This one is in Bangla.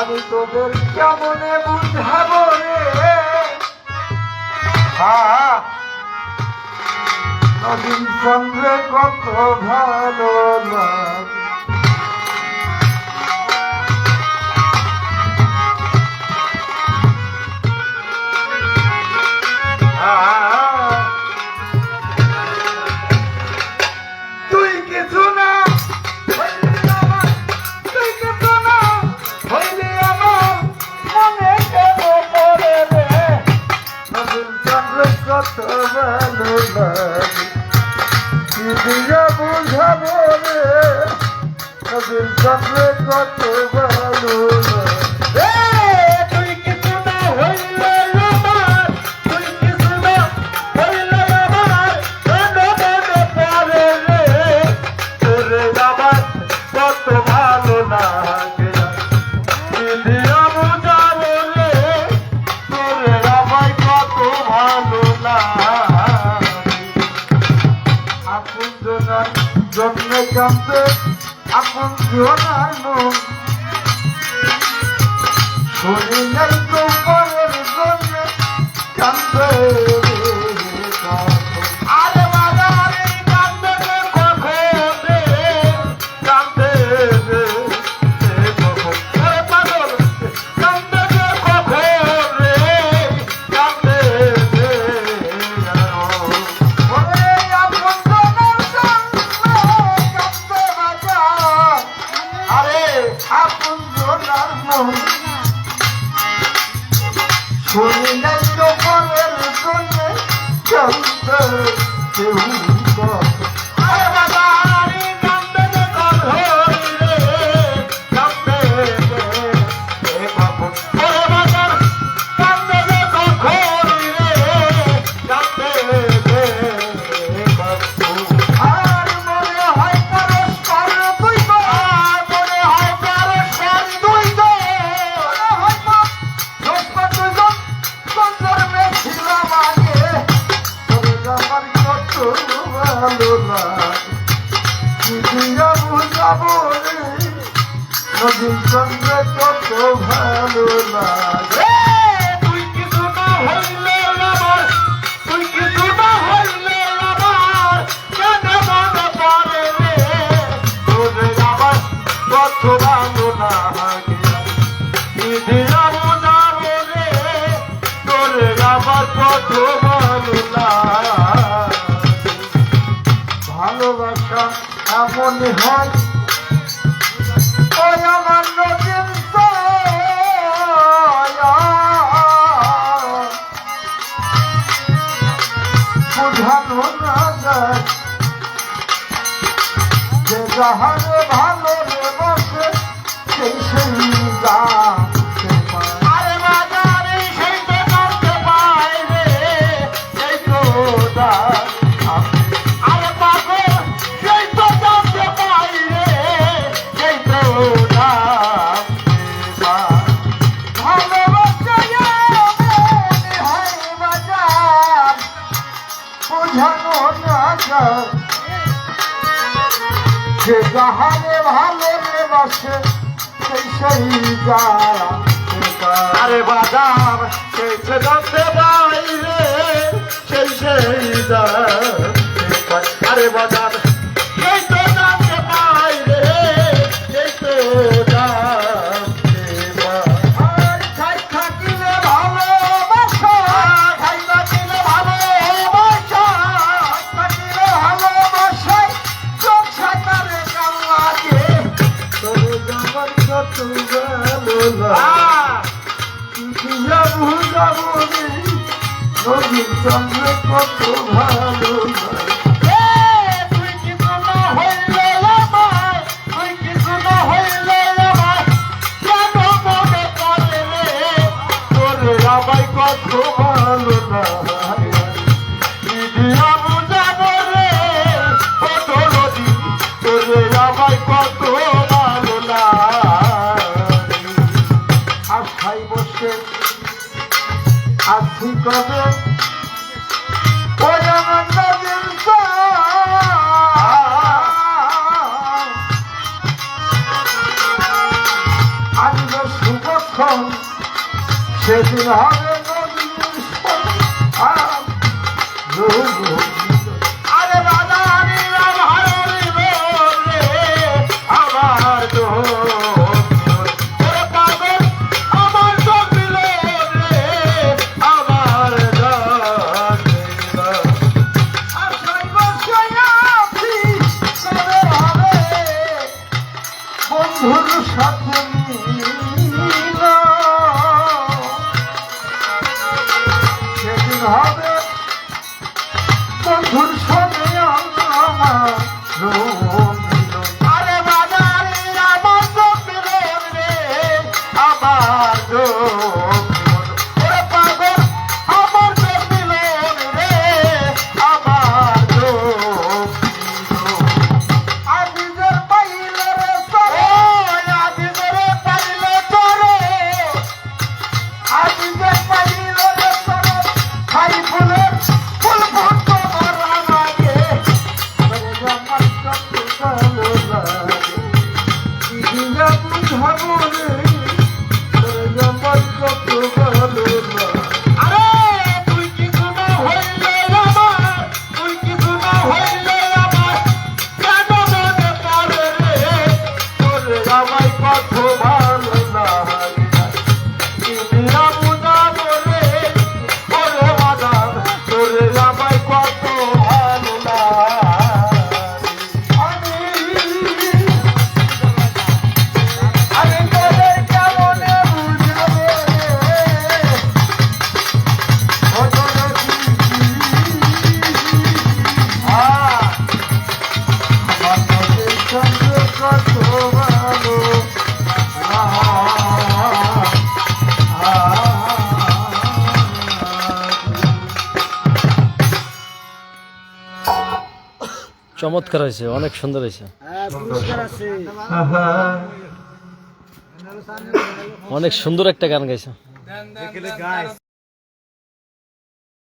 আমি তোদের কেমনে বুঝাবো রে নদীর সঙ্গে কত ভালো লাগে তুই কিছু না তুই কিছু না হইলে আমার মনে কেন পড়ে রে নদীর সঙ্গে কত ভালো লাগে কি দিয়া বুঝাবো রে নদীর সঙ্গে কত ভালো লাগে তুই কিছু না হইলে আমার তুই কিছু না হইলে আমার মনে কেন পড়ে রে তোরে আমার কত ভালো লাগে কি দিয়া বুঝাবো রে তোরে আমার কত ভালো লাগে আপন জনার জন্মে কাঁদতে আপন জনার মন শুনি নাই তো পরের জন্মে কাঁদতে আরে বাবা রে কাঁদতে রে কখন রে কাঁদতে রে কখন আরে পাগল কাঁদতে রে কখন রে কাঁদতে রে ওরে আপন জনার জন্মে কাঁদতে বাজা আরে আপন জনার মন শুনি নাই তো পরের জন্মে কাঁদতে কেউ আরে বাবা রে কাঁদতে রে কখন রে কাঁদতে রে কখন ওরে বাবা কাঁদতে রে কখন রে কাঁদতে রে কখন আর মনে হয় পরস্পর দুই তো আর মনে হয় পরস্পর দুই তো মনে হয় পরস্পর দুজন সঞ্জর্মে ছিলাম আগে তবে আমার কত ভালো লাগে কি দিয়া বুঝাবো রে নদীর সঙ্গে কত ভালো লাগে তুই কিছু না হইলে আমার তুই কিছু না হইলে আমার কেন মনে পড়ে রে তোরে আমার কত ভালো লাগে কি দিয়া বুঝাবো রে তোরে আমার কত ভালো লাগে ভালোবাসা এমনই হয় ওই আমার নদীর বুঝানো না যায় যে যাহারে ভালো রে বসে সেই সেই জানতে পায় আরে বাজারে সেই তো জানতে পায় রে সেই তো আরে পাগল সেই তো জানতে পায় রে সেই তো ভালোবাসা হয় বাজার বোঝানো না যায় যে যাহারে ভালো রে বাসে সেই সেই আরে বাজার সেই সে জানতে পাই রে সেই সেই আরে বাজার সেই তো জানতে পাই রে সেই তো থাকিলে ভালোবাসা খাই থাকিলে ভালোবাসা থাকিলে ভালোবাসায় চোখ সাঁতারে কাল লাগে তবে আমার কত ভালো লাগে বুঝাবো রে নদীর সঙ্গে কত ভালো লাগে তুই কিছু না হইলে আমার তুই কিছু না হইলে আমার কেন মনে পড়ে রে তোরে আমার কত ভালো লাগে কি দিয়া বুঝাবো রে কত নদী তোরে আমার কত ভালো লাগে আশায় বসে আছি কবে ওই আমার নদীর আসবে শুভ সেদিন হবে নদীর সন্তান আরে রাজা আমি আমার রে আমার ওরে পাগল আমার জমিল রে আমার আর সর্বস্বই আছি কবে হবে বন্ধুর সাথে মিল সেদিন হবে বন্ধুর সাথে আমার আরে বাজারে আমার জমিল রে আমার ওরে পাগল আমার জমিল রে আমার আজিজের পাইলে রে সরে আজিজের পাইলে সরে আজিজের পাইলে রে সরে খাই ফুলের ফুল ফুট মারা লাগে আমার কত ভালো লাগে দিদিরা বুঝাবো রে আমার কত ভালো লাগে আরে তুই কিছু না হইলে আমার তুই কিছু না হইলে আমার কেন মনে পড়ে রে তোরে আমায় কত ভালো লাগে দিদিরা বুঝাবো রে ওরে মাদার তোরে আমায় কত ভালো লাগে আমি তোদের কেমনে বুঝাবো রে ও তোর আমার তোদের সঙ্গে কত ভালো চমৎকার হয়েছে, অনেক সুন্দর হয়েছে, অনেক সুন্দর একটা গান গাইছে।